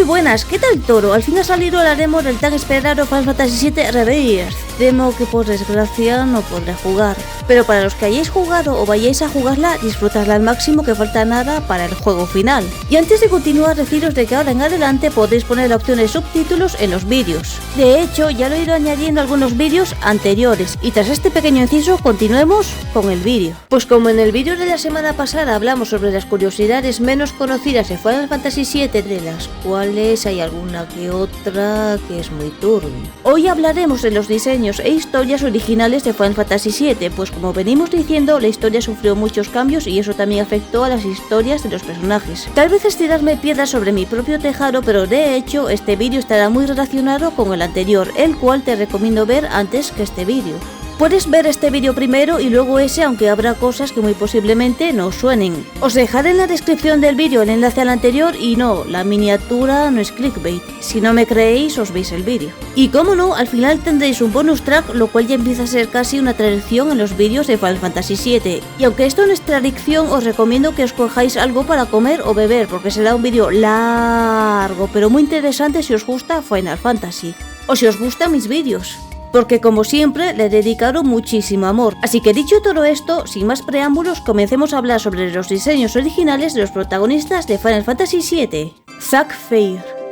Muy buenas, ¿qué tal todo? Al fin ha salido la demo del tan esperado Final Fantasy VII Rebirth, demo que por desgracia no podré jugar, pero para los que hayáis jugado o vayáis a jugarla, disfrutadla al máximo, que falta nada para el juego final. Y antes de continuar, deciros de que ahora en adelante podéis poner la opción de subtítulos en los vídeos. De hecho, ya lo he ido añadiendo a algunos vídeos anteriores, y tras este pequeño inciso, continuemos con el vídeo. Pues como en el vídeo de la semana pasada hablamos sobre las curiosidades menos conocidas de Final Fantasy VII, de las cuales hay alguna que otra que es muy turbia, hoy hablaremos de los diseños e historias originales de Final Fantasy VII, pues como venimos diciendo, la historia sufrió muchos cambios y eso también afectó a las historias de los personajes. Tal vez es tirarme piedras sobre mi propio tejado, pero de hecho este vídeo estará muy relacionado con el anterior, el cual te recomiendo ver antes que este vídeo. Puedes ver este vídeo primero y luego ese, aunque habrá cosas que muy posiblemente no os suenen. Os dejaré en la descripción del vídeo el enlace al anterior y no, la miniatura no es clickbait. Si no me creéis, os veis el vídeo. Y como no, al final tendréis un bonus track, lo cual ya empieza a ser casi una tradición en los vídeos de Final Fantasy VII. Y aunque esto no es tradición, os recomiendo que os cojáis algo para comer o beber, porque será un vídeo largo, pero muy interesante si os gusta Final Fantasy. O si os gustan mis vídeos, porque como siempre le he dedicado muchísimo amor. Así que dicho todo esto, sin más preámbulos, comencemos a hablar sobre los diseños originales de los protagonistas de Final Fantasy VII. Zack Fair.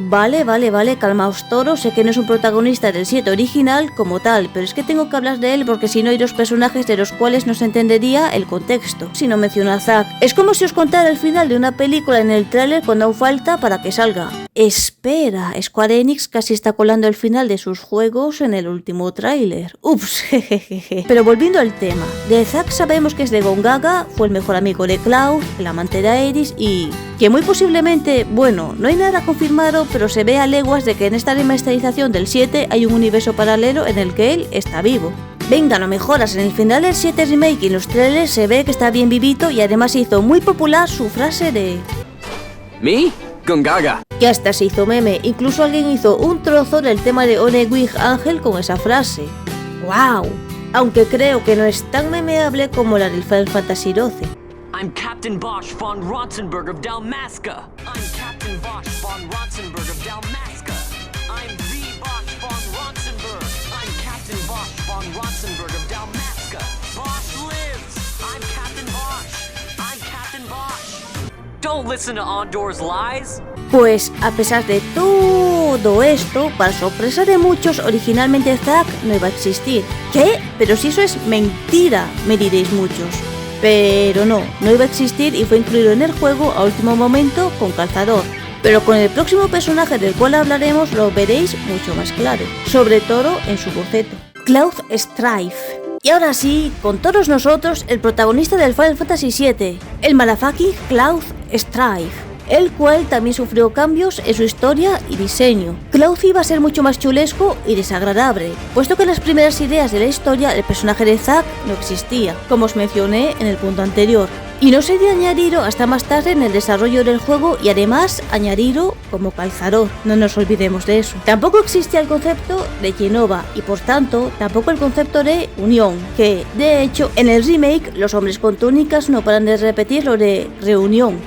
Vale, calmaos todos, sé que no es un protagonista del 7 original como tal, pero es que tengo que hablar de él porque si no hay dos personajes de los cuales no se entendería el contexto si no menciono a Zack. Es como si os contara el final de una película en el tráiler cuando aún falta para que salga. Espera, Square Enix casi está colando el final de sus juegos en el último tráiler. Ups, jejeje. Pero volviendo al tema, de Zack sabemos que es de Gongaga, fue el mejor amigo de Cloud, el amante de Aeris y que muy posiblemente, bueno, no hay nada confirmado, pero se ve a leguas de que en esta remasterización del 7 hay un universo paralelo en el que él está vivo. Venga, no mejoras, en el final del 7 remake y en los trailers se ve que está bien vivito y además hizo muy popular su frase de ¿Me? Gongaga. Que hasta se hizo meme, incluso alguien hizo un trozo del tema de Onewing Ángel con esa frase. ¡Wow! Aunque creo que no es tan memeable como la del Final Fantasy XII. I'm Captain Bosch von Rotzenberg of Dalmasca. I'm Captain Bosch von Rotzenberg of Dalmasca. I'm the Bosch von Rotzenberg. I'm Captain Bosch von Rotzenberg of Dalmasca. Bosch lives. I'm Captain Bosch. I'm Captain Bosch. Don't listen to Ondor's lies. Pues a pesar de todo esto, para sorpresa de muchos, originalmente Zack no iba a existir. ¿Qué? Pero si eso es mentira, me diréis muchos. Pero no iba a existir y fue incluido en el juego a último momento con calzador. Pero con el próximo personaje del cual hablaremos lo veréis mucho más claro, sobre todo en su boceto. Cloud Strife. Y ahora sí, con todos nosotros, el protagonista del Final Fantasy VII, el motherfucking Cloud Strife, el cual también sufrió cambios en su historia y diseño. Cloud iba a ser mucho más chulesco y desagradable, puesto que en las primeras ideas de la historia el personaje de Zack no existía, como os mencioné en el punto anterior, y no sería añadido hasta más tarde en el desarrollo del juego y además añadido como calzador, no nos olvidemos de eso. Tampoco existía el concepto de Jenova y por tanto tampoco el concepto de unión, que de hecho en el remake los hombres con túnicas no paran de repetir lo de reunión.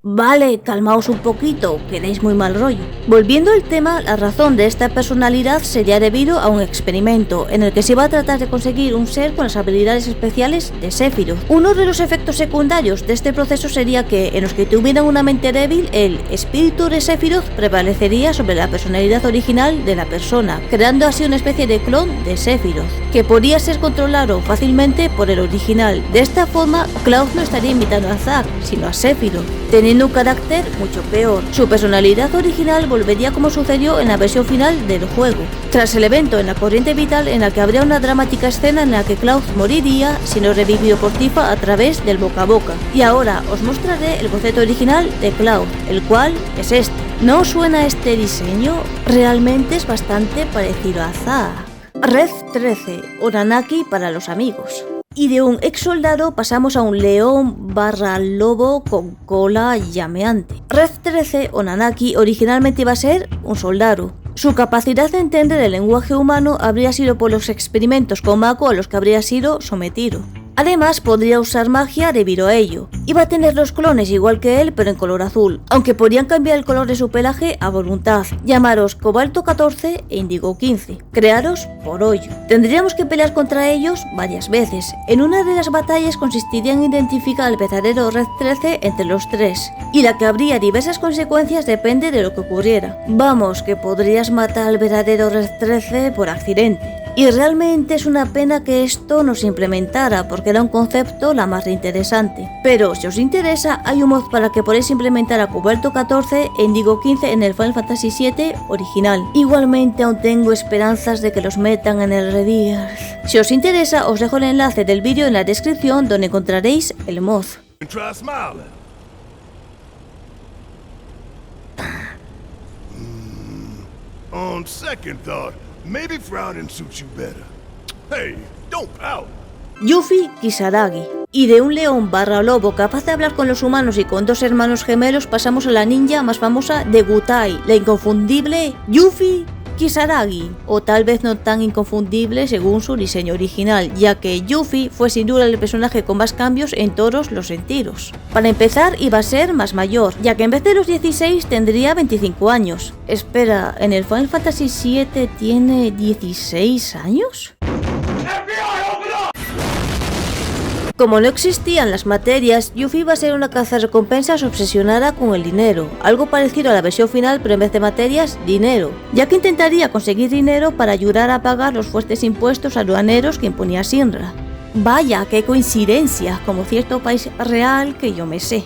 Vale, calmaos un poquito, que dais muy mal rollo. Volviendo al tema, la razón de esta personalidad sería debido a un experimento, en el que se iba a tratar de conseguir un ser con las habilidades especiales de Sephiroth. Uno de los efectos secundarios de este proceso sería que, en los que tuvieran una mente débil, el espíritu de Sephiroth prevalecería sobre la personalidad original de la persona, creando así una especie de clon de Sephiroth, que podía ser controlado fácilmente por el original. De esta forma, Cloud no estaría imitando a Zack, sino a Sephiroth, teniendo un carácter mucho peor. Su personalidad original volvería como sucedió en la versión final del juego, tras el evento en la corriente vital en la que habría una dramática escena en la que Cloud moriría siendo revivido por Tifa a través del boca a boca. Y ahora os mostraré el boceto original de Cloud, el cual es este. ¿No os suena este diseño? Realmente es bastante parecido a Zack. Red 13, Oranaki para los amigos. Y de un ex soldado pasamos a un león / lobo con cola llameante. Red 13 o Nanaki originalmente iba a ser un soldado. Su capacidad de entender el lenguaje humano habría sido por los experimentos con Mako a los que habría sido sometido. Además, podría usar magia debido a ello. Iba a tener los clones igual que él, pero en color azul, aunque podrían cambiar el color de su pelaje a voluntad. Llamaros Cobalto 14 e Índigo 15, creados por Hoyo. Tendríamos que pelear contra ellos varias veces. En una de las batallas consistiría en identificar al verdadero Red 13 entre los tres, y la que habría diversas consecuencias depende de lo que ocurriera. Vamos, que podrías matar al verdadero Red 13 por accidente. Y realmente es una pena que esto no se implementara, porque era un concepto la más interesante. Pero si os interesa, hay un mod para que podáis implementar a Cobalto 14 e Índigo 15 en el Final Fantasy VII original. Igualmente aún tengo esperanzas de que los metan en el Rebirth. Si os interesa, os dejo el enlace del vídeo en la descripción donde encontraréis el mod. On second thought, maybe frowning suits you better. Hey, don't pout. Yuffie Kisaragi. Y de un león barra lobo capaz de hablar con los humanos y con dos hermanos gemelos pasamos a la ninja más famosa de Gutai, la inconfundible Yuffie Kisaragi, o tal vez no tan inconfundible según su diseño original, ya que Yuffie fue sin duda el personaje con más cambios en todos los sentidos. Para empezar, iba a ser más mayor, ya que en vez de los 16 tendría 25 años. Espera, ¿en el Final Fantasy VII tiene 16 años? Como no existían las materias, Yuffie iba a ser una cazarrecompensas obsesionada con el dinero, algo parecido a la versión final, pero en vez de materias, dinero, ya que intentaría conseguir dinero para ayudar a pagar los fuertes impuestos aduaneros que imponía Shinra. Vaya, qué coincidencia, como cierto país real que yo me sé.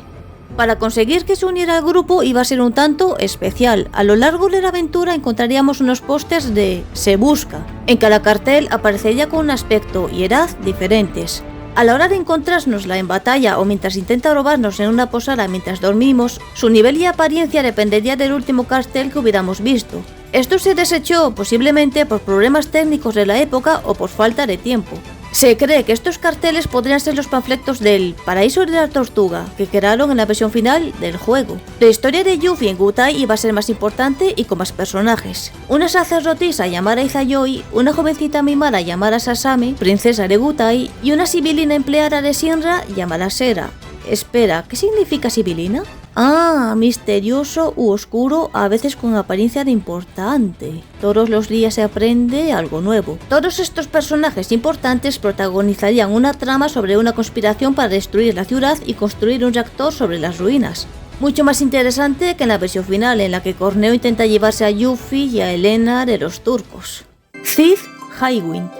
Para conseguir que se uniera al grupo iba a ser un tanto especial. A lo largo de la aventura encontraríamos unos pósters de Se Busca. En cada cartel aparecería con un aspecto y edad diferentes. A la hora de encontrárnosla en batalla o mientras intenta robarnos en una posada mientras dormimos, su nivel y apariencia dependería del último cartel que hubiéramos visto. Esto se desechó posiblemente por problemas técnicos de la época o por falta de tiempo. Se cree que estos carteles podrían ser los panfletos del Paraíso de la Tortuga, que crearon en la versión final del juego. La historia de Yuffie en Gutai iba a ser más importante y con más personajes. Una sacerdotisa llamada Izayoi, una jovencita mimada llamada Sasami, princesa de Gutai, y una sibilina empleada de Shinra llamada Sera. Espera, ¿qué significa sibilina? Ah, misterioso u oscuro, a veces con apariencia de importante. Todos los días se aprende algo nuevo. Todos estos personajes importantes protagonizarían una trama sobre una conspiración para destruir la ciudad y construir un reactor sobre las ruinas. Mucho más interesante que en la versión final, en la que Corneo intenta llevarse a Yuffie y a Elena de los turcos. Cid Highwind.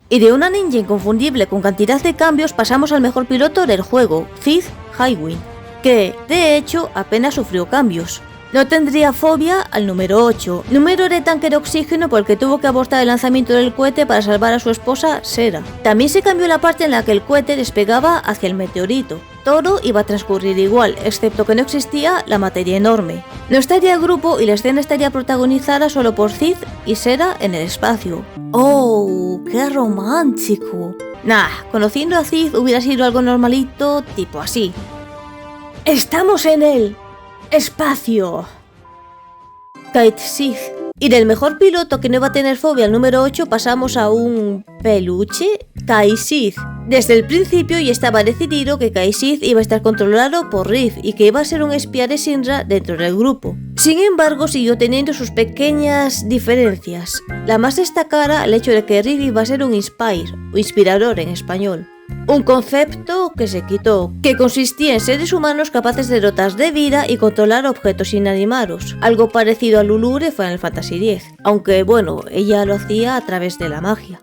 Y de una ninja inconfundible con cantidad de cambios pasamos al mejor piloto del juego, Cid Highwind, que, de hecho, apenas sufrió cambios. No tendría fobia al número 8, número de tanque de oxígeno por el que tuvo que abortar el lanzamiento del cohete para salvar a su esposa, Sera. También se cambió la parte en la que el cohete despegaba hacia el meteorito. Todo iba a transcurrir igual, excepto que no existía la materia enorme. No estaría el grupo y la escena estaría protagonizada solo por Cid y Sera en el espacio. ¡Oh, qué romántico! Nah, conociendo a Cid hubiera sido algo normalito, tipo así. ¡Estamos en el espacio! Kate Sith. Y del mejor piloto que no iba a tener fobia al número 8 pasamos a un peluche, Kai Sith. Desde el principio ya estaba decidido que Kai Sith iba a estar controlado por Riff y que iba a ser un espía de Shinra dentro del grupo. Sin embargo, siguió teniendo sus pequeñas diferencias. La más destacada, el hecho de que Riff iba a ser un Inspire, o inspirador en español. Un concepto que se quitó, que consistía en seres humanos capaces de dotar de vida y controlar objetos inanimados, algo parecido a Lulu de Final Fantasy X, aunque bueno, ella lo hacía a través de la magia.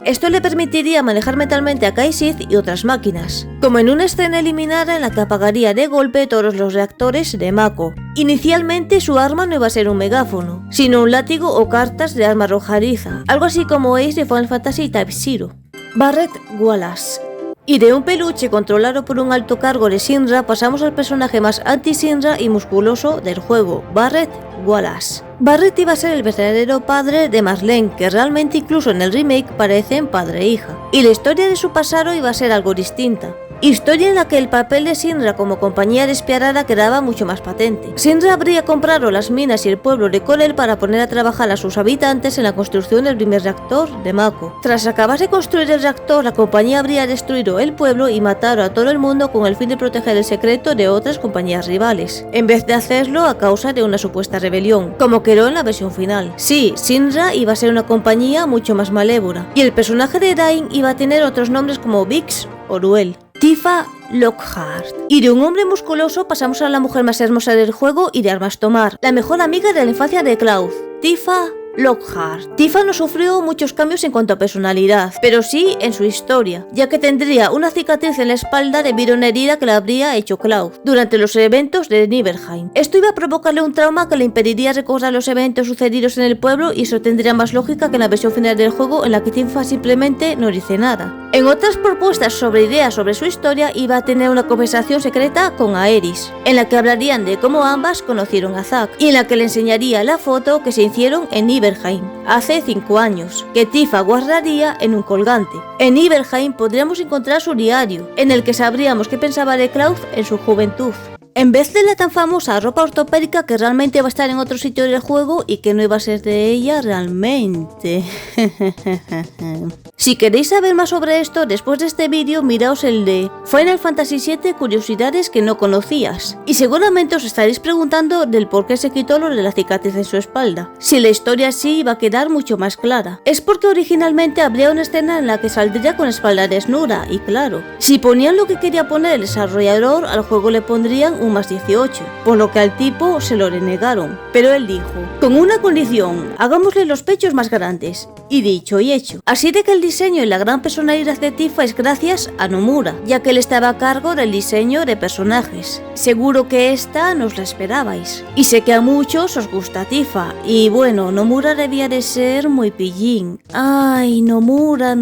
Esto le permitiría manejar mentalmente a Kai Sith y otras máquinas, como en una escena eliminada en la que apagaría de golpe todos los reactores de Mako. Inicialmente su arma no iba a ser un megáfono, sino un látigo o cartas de arma arrojadiza, algo así como Ace de Final Fantasy Type 0. Barret Wallace. Y de un peluche controlado por un alto cargo de Shinra pasamos al personaje más anti-Shinra y musculoso del juego, Barret Wallace. Barret iba a ser el verdadero padre de Marlene, que realmente incluso en el remake parecen padre e hija, y la historia de su pasado iba a ser algo distinta. Historia en la que el papel de Shinra como compañía despiadada quedaba mucho más patente. Shinra habría comprado las minas y el pueblo de Corel para poner a trabajar a sus habitantes en la construcción del primer reactor de Mako. Tras acabar de construir el reactor, la compañía habría destruido el pueblo y matado a todo el mundo con el fin de proteger el secreto de otras compañías rivales, en vez de hacerlo a causa de una supuesta rebelión, como quedó en la versión final. Sí, Shinra iba a ser una compañía mucho más malévola, y el personaje de Dain iba a tener otros nombres como Vix o Ruel. Tifa Lockhart. Y de un hombre musculoso pasamos a la mujer más hermosa del juego y de armas tomar, la mejor amiga de la infancia de Cloud, Tifa Lockhart. Tifa no sufrió muchos cambios en cuanto a personalidad, pero sí en su historia, ya que tendría una cicatriz en la espalda debido a una herida que le habría hecho Cloud durante los eventos de Nibelheim. Esto iba a provocarle un trauma que le impediría recordar los eventos sucedidos en el pueblo, y eso tendría más lógica que en la versión final del juego, en la que Tifa simplemente no dice nada. En otras propuestas sobre ideas sobre su historia, iba a tener una conversación secreta con Aerys, en la que hablarían de cómo ambas conocieron a Zack, y en la que le enseñaría la foto que se hicieron en Nibelheim hace 5 años, que Tifa guardaría en un colgante. En Nibelheim podríamos encontrar su diario, en el que sabríamos qué pensaba de Cloud en su juventud, en vez de la tan famosa ropa ortopédica que realmente va a estar en otro sitio del juego y que no iba a ser de ella realmente. Si queréis saber más sobre esto, después de este vídeo miraos el de Final Fantasy VII curiosidades que no conocías, y seguramente os estaréis preguntando del por qué se quitó lo de la cicatriz en su espalda. Si la historia así va a quedar mucho más clara, es porque originalmente habría una escena en la que saldría con espalda desnuda, y claro, si ponían lo que quería poner el desarrollador, al juego le pondrían un más 18, por lo que al tipo se lo denegaron, pero él dijo, con una condición, hagámosle los pechos más grandes, y dicho y hecho. Así de que el diseño y la gran personalidad de Tifa es gracias a Nomura, ya que él estaba a cargo del diseño de personajes. Seguro que esta no os la esperabais, y sé que a muchos os gusta Tifa, y bueno, Nomura debía de ser muy pillín. Ay, Nomura.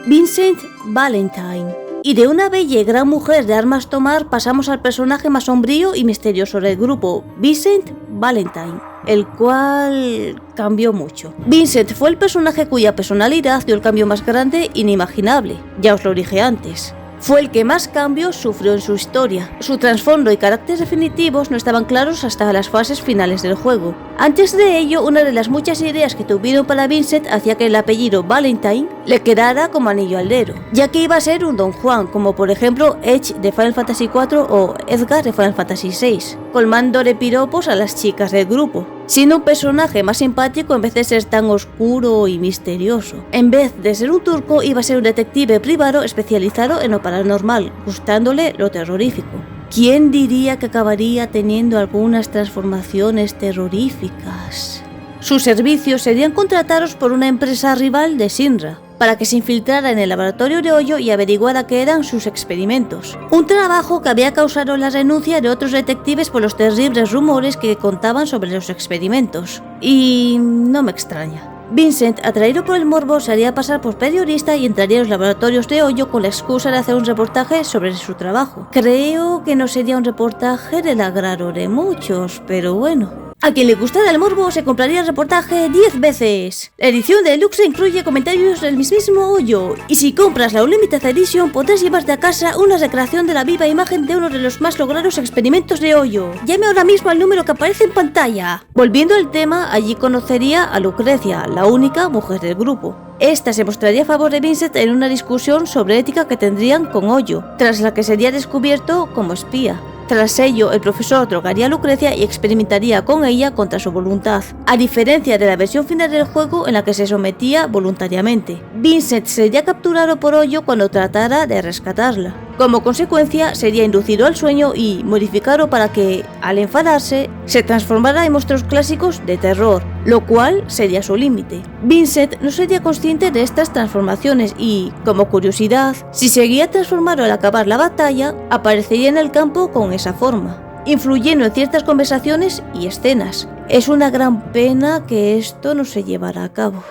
Vincent Valentine. Y de una bella y gran mujer de armas tomar pasamos al personaje más sombrío y misterioso del grupo, Vincent Valentine, el cual cambió mucho. Vincent fue el personaje cuya personalidad dio el cambio más grande inimaginable, ya os lo dije antes. Fue el que más cambios sufrió en su historia. Su trasfondo y caracteres definitivos no estaban claros hasta las fases finales del juego. Antes de ello, una de las muchas ideas que tuvieron para Vincent hacía que el apellido Valentine le quedara como anillo al dedo, ya que iba a ser un Don Juan, como por ejemplo Edge de Final Fantasy IV o Edgar de Final Fantasy VI, colmando de piropos a las chicas del grupo, siendo un personaje más simpático en vez de ser tan oscuro y misterioso. En vez de ser un turco, iba a ser un detective privado especializado en lo paranormal, gustándole lo terrorífico. ¿Quién diría que acabaría teniendo algunas transformaciones terroríficas? Sus servicios serían contratados por una empresa rival de Shinra, para que se infiltrara en el laboratorio de Hoyo y averiguara qué eran sus experimentos. Un trabajo que había causado la renuncia de otros detectives por los terribles rumores que contaban sobre los experimentos. Y no me extraña. Vincent, atraído por el morbo, se haría pasar por periodista y entraría a los laboratorios de Hoyo con la excusa de hacer un reportaje sobre su trabajo. Creo que no sería un reportaje del agrado de muchos, pero bueno. A quien le gustara el morbo se compraría el reportaje 10 veces. La edición deluxe incluye comentarios del mismísimo Hoyo, y si compras la Unlimited Edition podrás llevarte a casa una recreación de la viva imagen de uno de los más logrados experimentos de Hoyo. Llame ahora mismo al número que aparece en pantalla. Volviendo al tema, allí conocería a Lucrecia, la única mujer del grupo. Esta se mostraría a favor de Vincent en una discusión sobre ética que tendrían con Hoyo, tras la que sería descubierto como espía. Tras ello, el profesor drogaría a Lucrecia y experimentaría con ella contra su voluntad, a diferencia de la versión final del juego en la que se sometía voluntariamente. Vincent sería capturado por Hoyo cuando tratara de rescatarla. Como consecuencia, sería inducido al sueño y modificado para que, al enfadarse, se transformara en monstruos clásicos de terror, lo cual sería su límite. Vincent no sería consciente de estas transformaciones y, como curiosidad, si seguía transformado al acabar la batalla, aparecería en el campo con esa forma, influyendo en ciertas conversaciones y escenas. Es una gran pena que esto no se llevara a cabo.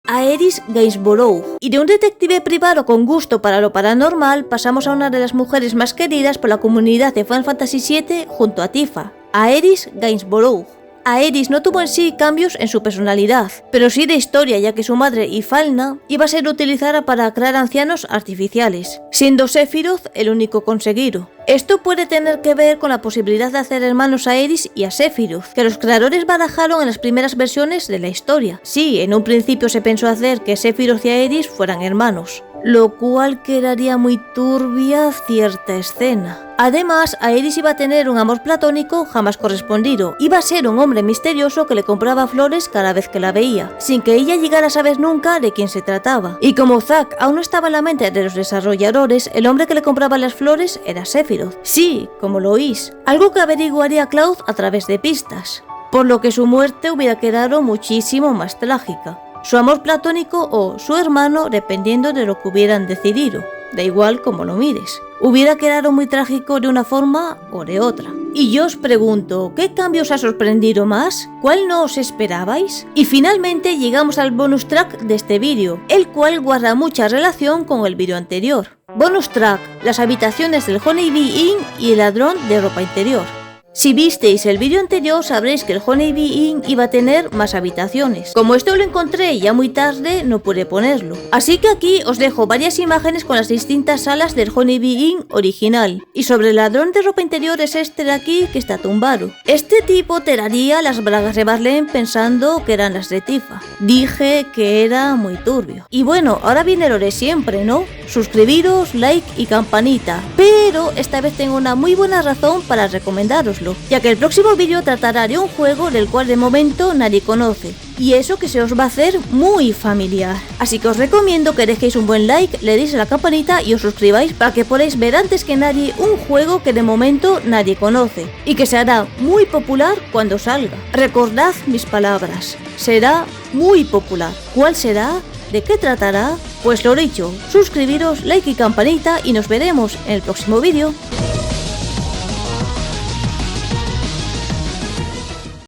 Aerys Gainsborough. Y de un detective privado con gusto para lo paranormal pasamos a una de las mujeres más queridas por la comunidad de Final Fantasy VII junto a Tifa, Aerys Gainsborough. Aerys no tuvo en sí cambios en su personalidad, pero sí de historia, ya que su madre Ifalna iba a ser utilizada para crear ancianos artificiales, siendo Sephiroth el único conseguido. Esto puede tener que ver con la posibilidad de hacer hermanos a Aerys y a Sephiroth, que los creadores barajaron en las primeras versiones de la historia. Sí, en un principio se pensó hacer que Sephiroth y Aerys fueran hermanos, lo cual quedaría muy turbia cierta escena. Además, Aerys iba a tener un amor platónico jamás correspondido. Iba a ser un hombre misterioso que le compraba flores cada vez que la veía, sin que ella llegara a saber nunca de quién se trataba. Y como Zack aún no estaba en la mente de los desarrolladores, el hombre que le compraba las flores era Sephiroth. Sí, como lo oís, algo que averiguaría Cloud a través de pistas, por lo que su muerte hubiera quedado muchísimo más trágica. Su amor platónico o su hermano, dependiendo de lo que hubieran decidido, da igual como lo mires, hubiera quedado muy trágico de una forma o de otra. Y yo os pregunto, ¿qué cambio os ha sorprendido más? ¿Cuál no os esperabais? Y finalmente llegamos al bonus track de este vídeo, el cual guarda mucha relación con el vídeo anterior. Bonus track, las habitaciones del Honey Bee Inn y el ladrón de ropa interior. Si visteis el vídeo anterior sabréis que el Honey Bee Inn iba a tener más habitaciones. Como esto lo encontré ya muy tarde no pude ponerlo. Así que aquí os dejo varias imágenes con las distintas salas del Honey Bee Inn original. Y sobre el ladrón de ropa interior es este de aquí que está tumbado. Este tipo tiraría las bragas de Marlene pensando que eran las de Tifa. Dije que era muy turbio. Y bueno, ahora viene lo de siempre, ¿no? Suscribiros, like y campanita. Pero esta vez tengo una muy buena razón para recomendároslo, ya que el próximo vídeo tratará de un juego del cual de momento nadie conoce, y eso que se os va a hacer muy familiar. Así que os recomiendo que dejéis un buen like, le deis a la campanita y os suscribáis para que podáis ver antes que nadie un juego que de momento nadie conoce, y que se hará muy popular cuando salga. Recordad mis palabras, será muy popular. ¿Cuál será? ¿De qué tratará? Pues lo dicho, suscribiros, like y campanita y nos veremos en el próximo vídeo.